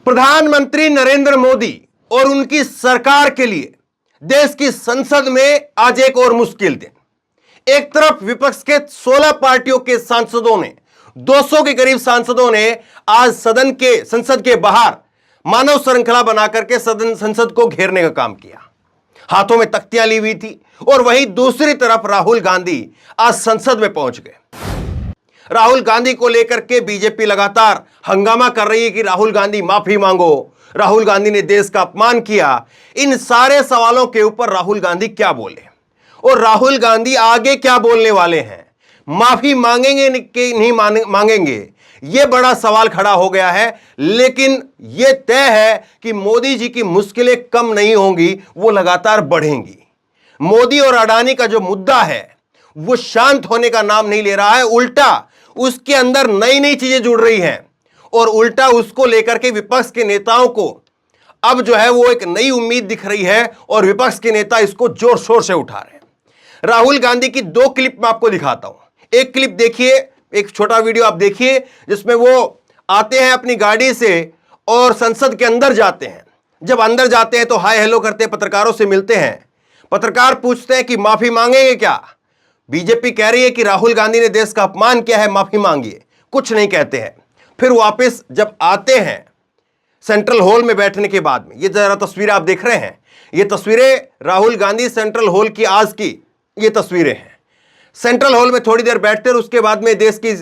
प्रधानमंत्री नरेंद्र मोदी और उनकी सरकार के लिए देश की संसद में आज एक और मुश्किल दिन। एक तरफ विपक्ष के 16 पार्टियों के सांसदों ने 200 के करीब सांसदों ने आज संसद के बाहर मानव श्रृंखला बनाकर के संसद को घेरने का काम किया। हाथों में तख्तियां ली हुई थी और वहीं दूसरी तरफ राहुल गांधी आज संसद में पहुंच गए। राहुल गांधी को लेकर के बीजेपी लगातार हंगामा कर रही है कि राहुल गांधी माफी मांगो, राहुल गांधी ने देश का अपमान किया। इन सारे सवालों के ऊपर राहुल गांधी क्या बोले और राहुल गांधी आगे क्या बोलने वाले हैं, माफी मांगेंगे कि नहीं मांगेंगे, यह बड़ा सवाल खड़ा हो गया है। लेकिन यह तय है कि मोदी जी की मुश्किलें कम नहीं होंगी, वो लगातार बढ़ेंगी। मोदी और अडानी का जो मुद्दा है वो शांत होने का नाम नहीं ले रहा है, उल्टा उसके अंदर नई नई चीजें जुड़ रही हैं और उल्टा उसको लेकर के विपक्ष के नेताओं को अब जो है वो एक नई उम्मीद दिख रही है और विपक्ष के नेता इसको जोर शोर से उठा रहे हैं। राहुल गांधी की 2 क्लिप मैं आपको दिखाता हूं। एक क्लिप देखिए, एक छोटा वीडियो आप देखिए जिसमें वो आते हैं अपनी गाड़ी से और संसद के अंदर जाते हैं। जब अंदर जाते हैं तो हाय हेलो करते हैं, पत्रकारों से मिलते हैं। पत्रकार पूछते हैं कि माफी मांगेंगे क्या। बीजेपी कह रही है कि राहुल गांधी ने देश का अपमान किया है, माफी मांगिए। कुछ नहीं कहते हैं। फिर वापस जब आते हैं सेंट्रल हॉल में बैठने के बाद में, ये जरा तस्वीरें आप देख रहे हैं, ये तस्वीरें राहुल गांधी सेंट्रल हॉल की आज की ये तस्वीरें हैं। सेंट्रल हॉल में थोड़ी देर बैठते हैं, उसके बाद में देश की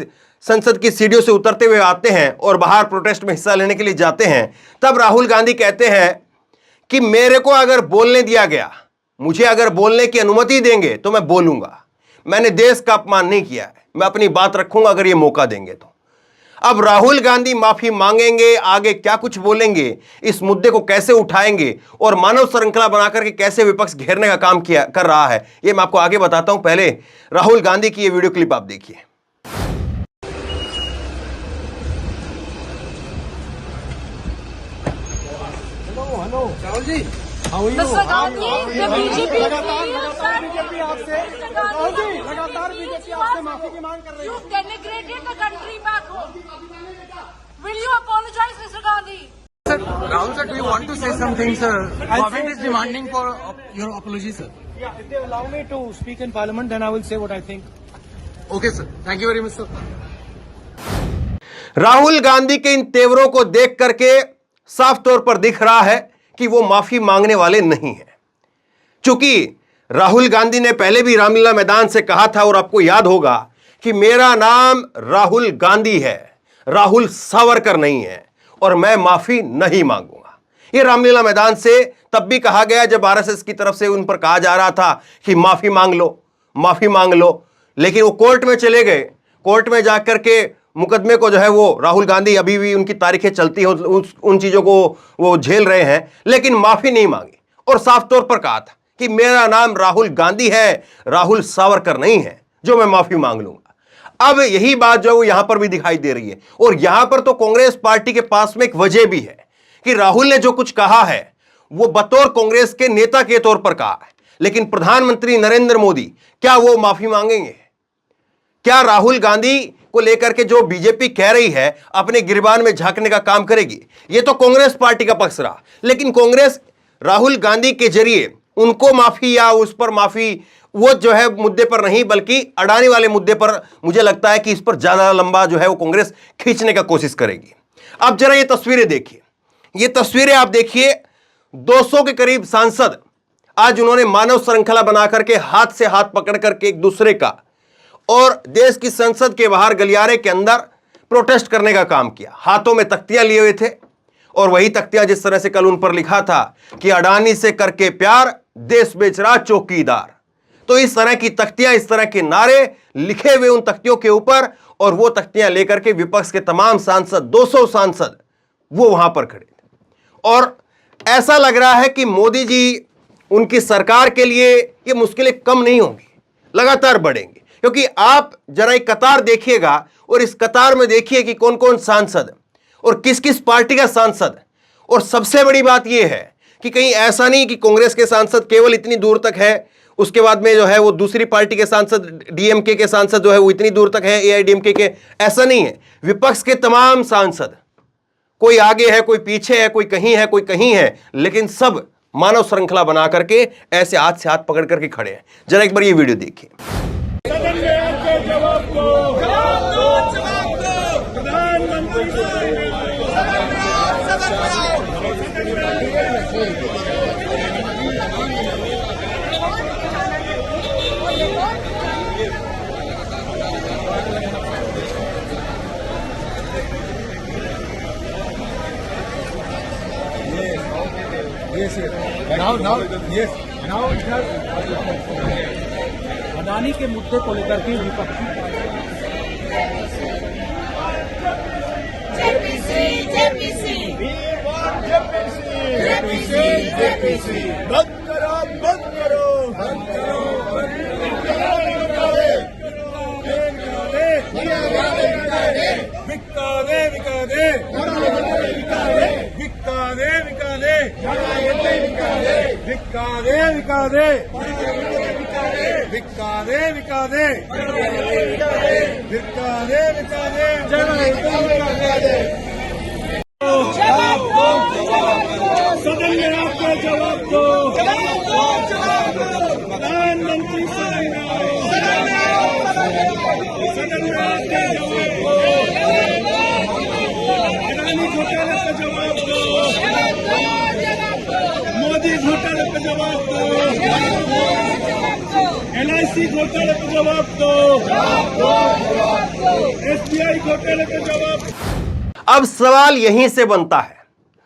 संसद की सीढ़ियों से उतरते हुए आते हैं और बाहर प्रोटेस्ट में हिस्सा लेने के लिए जाते हैं। तब राहुल गांधी कहते हैं कि मेरे को अगर बोलने दिया गया, मुझे अगर बोलने की अनुमति देंगे तो मैं बोलूंगा। मैंने देश का अपमान नहीं किया है, मैं अपनी बात रखूंगा अगर ये मौका देंगे तो। अब राहुल गांधी माफी मांगेंगे, आगे क्या कुछ बोलेंगे, इस मुद्दे को कैसे उठाएंगे और मानव श्रृंखला बनाकर के कैसे विपक्ष घेरने का काम कर रहा है, ये मैं आपको आगे बताता हूं। पहले राहुल गांधी की ये वीडियो क्लिप आप देखिए। हेलो राहुल जी, लगातार बीजेपी आपसे माफी की मांग कर रही है। You denigrated the country back home. Will you apologize, Mr. Gandhi? Sir, Rahul sir, do you want to say something, sir? Government is demanding for your apology, sir. Yeah, if they allow me to speak in Parliament, then I will say what I think. Okay, sir. Thank you very much, sir. Rahul Gandhi के इन तेवरों को देख करके साफ तौर पर दिख रहा है कि वो माफी मांगने वाले नहीं हैं। चूंकि राहुल गांधी ने पहले भी रामलीला मैदान से कहा था और आपको याद होगा कि मेरा नाम राहुल गांधी है, राहुल सावरकर नहीं है और मैं माफी नहीं मांगूंगा। ये रामलीला मैदान से तब भी कहा गया जब आरएसएस की तरफ से उन पर कहा जा रहा था कि माफी मांग लो, माफी मांग लो। लेकिन वो कोर्ट में चले गए। कोर्ट में जाकर के मुकदमे को जो है वो राहुल गांधी अभी भी उनकी तारीखें चलती हो, उन चीजों को वो झेल रहे हैं, लेकिन माफी नहीं मांगी और साफ तौर पर कहा था कि मेरा नाम राहुल गांधी है, राहुल सावरकर नहीं है, जो मैं माफी मांग लूंगा। अब यही बात जो है वो यहां पर भी दिखाई दे रही है और यहां पर तो कांग्रेस पार्टी के पास में एक वजह भी है कि राहुल ने जो कुछ कहा है वो बतौर कांग्रेस के नेता के तौर पर कहा है, लेकिन प्रधानमंत्री नरेंद्र मोदी क्या वो माफी मांगेंगे? क्या राहुल गांधी को लेकर के जो बीजेपी कह रही है अपने गिरबान में झांकने का काम करेगी? ये तो कांग्रेस पार्टी का पक्ष रहा, लेकिन कांग्रेस राहुल गांधी के जरिए उनको माफी या उस पर माफी, वो जो है मुद्दे पर नहीं बल्कि अडानी वाले मुद्दे पर मुझे लगता है कि इस पर ज्यादा लंबा जो है वो कांग्रेस खींचने का कोशिश करेगी। अब जरा ये तस्वीरें देखिए, ये तस्वीरें आप देखिए। 200 के करीब सांसद आज उन्होंने मानव श्रृंखला बनाकर के हाथ से हाथ पकड़ करके एक दूसरे का और देश की संसद के बाहर गलियारे के अंदर प्रोटेस्ट करने का काम किया। हाथों में तख्तियां लिए हुए थे और वही तख्तियां जिस तरह से कल उन पर लिखा था कि अडानी से करके प्यार, देश बेच रहा चौकीदार। तो इस तरह की तख्तियां, इस तरह के नारे लिखे हुए उन तख्तियों के ऊपर और वो तख्तियां लेकर के विपक्ष के तमाम सांसद, 200 सांसद, वो वहां पर खड़े थे। और ऐसा लग रहा है कि मोदी जी, उनकी सरकार के लिए ये मुश्किलें कम नहीं होंगी, लगातार बढ़ेंगी। क्योंकि आप जरा एक कतार देखिएगा और इस कतार में देखिए कि कौन कौन सांसद और किस किस पार्टी का सांसद। और सबसे बड़ी बात यह है कि कहीं ऐसा नहीं कि कांग्रेस के सांसद केवल इतनी दूर तक है, उसके बाद में जो है वो दूसरी पार्टी के सांसद, डीएमके के सांसद जो है वो इतनी दूर तक है, एआईडीएमके के, ऐसा नहीं है। विपक्ष के तमाम सांसद कोई आगे है, कोई पीछे है, कोई कहीं है, लेकिन सब मानव श्रृंखला बना करके ऐसे हाथ से हाथ पकड़ करके खड़े हैं। जरा एक बार ये वीडियो देखिए। अडानी के मुद्दे को लेकर के विपक्ष सदन में आपको जवाब दो, प्रधानमंत्री सदन में आपके जवाब दो, अडानी घोटाले का जवाब दो, मोदी घोटाले का जवाब दो, LIC घोटाले का जवाब दो, SBI घोटाले का जवाब। अब सवाल यहीं से बनता है,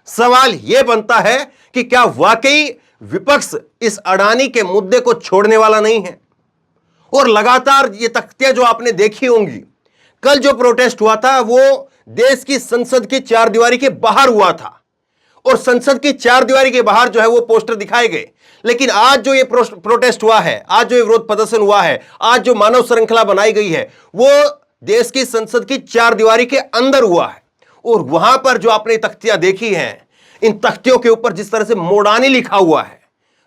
सवाल यह बनता है कि क्या वाकई विपक्ष इस अडानी के मुद्दे को छोड़ने वाला नहीं है। और लगातार ये तख्तियां जो आपने देखी होंगी, कल जो प्रोटेस्ट हुआ था वो देश की संसद की चारदीवारी के बाहर हुआ था, और संसद की चारदीवारी के बाहर जो है वो पोस्टर दिखाए गए। लेकिन आज जो ये प्रोटेस्ट हुआ है, आज जो ये विरोध प्रदर्शन हुआ है, आज जो मानव श्रृंखला बनाई गई है, वो देश की संसद की चारदीवारी के अंदर हुआ है। और वहां पर जो आपने तख्तियां देखी हैं, इन तख्तियों के ऊपर जिस तरह से मोडानी लिखा हुआ है,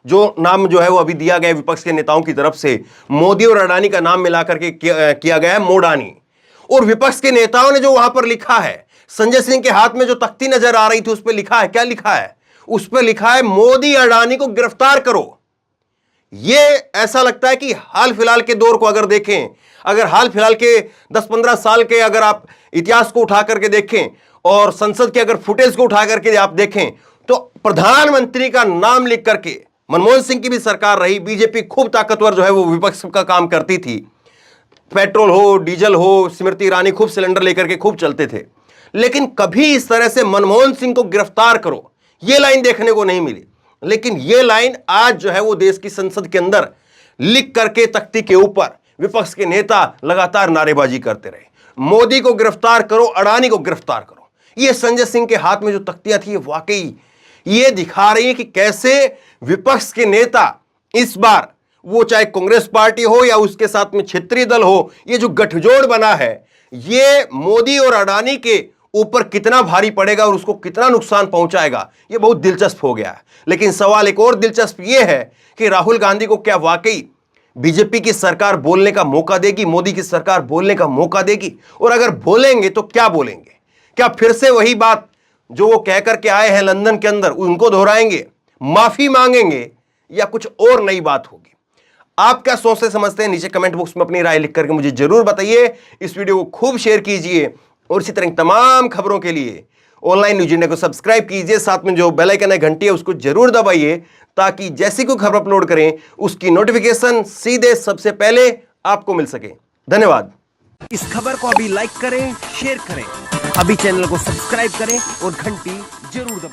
जो नाम जो है वो अभी दिया गया है विपक्ष के नेताओं की तरफ से, मोदी और अडानी का नाम मिलाकर के किया गया है मोडानी। और विपक्ष के नेताओं ने जो वहां पर लिखा है, संजय सिंह के हाथ में जो तख्ती नजर आ रही थी उस पर लिखा है, क्या लिखा है? उस पर लिखा है मोदी अडानी को गिरफ्तार करो। यह ऐसा लगता है कि हाल फिलहाल के दौर को अगर देखें, अगर हाल फिलहाल के 10-15 साल के अगर आप इतिहास को उठा करके देखें और संसद के अगर फुटेज को उठा करके आप देखें, तो प्रधानमंत्री का नाम लिख करके, मनमोहन सिंह की भी सरकार रही, बीजेपी खूब ताकतवर जो है वो विपक्ष का काम करती थी, पेट्रोल हो, डीजल हो, स्मृति ईरानी खूब सिलेंडर लेकर के खूब चलते थे, लेकिन कभी इस तरह से मनमोहन सिंह को गिरफ्तार करो यह लाइन देखने को नहीं मिली। लेकिन यह लाइन आज जो है वो देश की संसद के अंदर लिख करके तख्ती के ऊपर विपक्ष के नेता लगातार नारेबाजी करते रहे, मोदी को गिरफ्तार करो, अडानी को गिरफ्तार करो। यह संजय सिंह के हाथ में जो तख्तियां थी, वाकई ये दिखा रही है कि कैसे विपक्ष के नेता इस बार, वो चाहे कांग्रेस पार्टी हो या उसके साथ में क्षेत्रीय दल हो, ये जो गठजोड़ बना है, ये मोदी और अडानी के ऊपर कितना भारी पड़ेगा और उसको कितना नुकसान पहुंचाएगा, ये बहुत दिलचस्प हो गया है। लेकिन सवाल एक और दिलचस्प ये है कि राहुल गांधी को क्या वाकई बीजेपी की सरकार बोलने का मौका देगी, मोदी की सरकार बोलने का मौका देगी? और अगर बोलेंगे तो क्या बोलेंगे? क्या फिर से वही बात जो वो कह करके आए हैं लंदन के अंदर उनको दोहराएंगे, माफी मांगेंगे, या कुछ और नई बात होगी? आप क्या सोचते समझते हैं? नीचे कमेंट बॉक्स में अपनी राय लिख करके मुझे जरूर बताइए। इस वीडियो को खूब शेयर कीजिए और इसी तरह तमाम खबरों के लिए ऑनलाइन न्यूज इंडिया को सब्सक्राइब कीजिए। साथ में जो बेल आइकन है, घंटी है, उसको जरूर दबाइए ताकि जैसी कोई खबर अपलोड करें उसकी नोटिफिकेशन सीधे सबसे पहले आपको मिल सके। धन्यवाद। इस खबर को अभी लाइक करें, शेयर करें, अभी चैनल को सब्सक्राइब करें और घंटी जरूर दबाएं।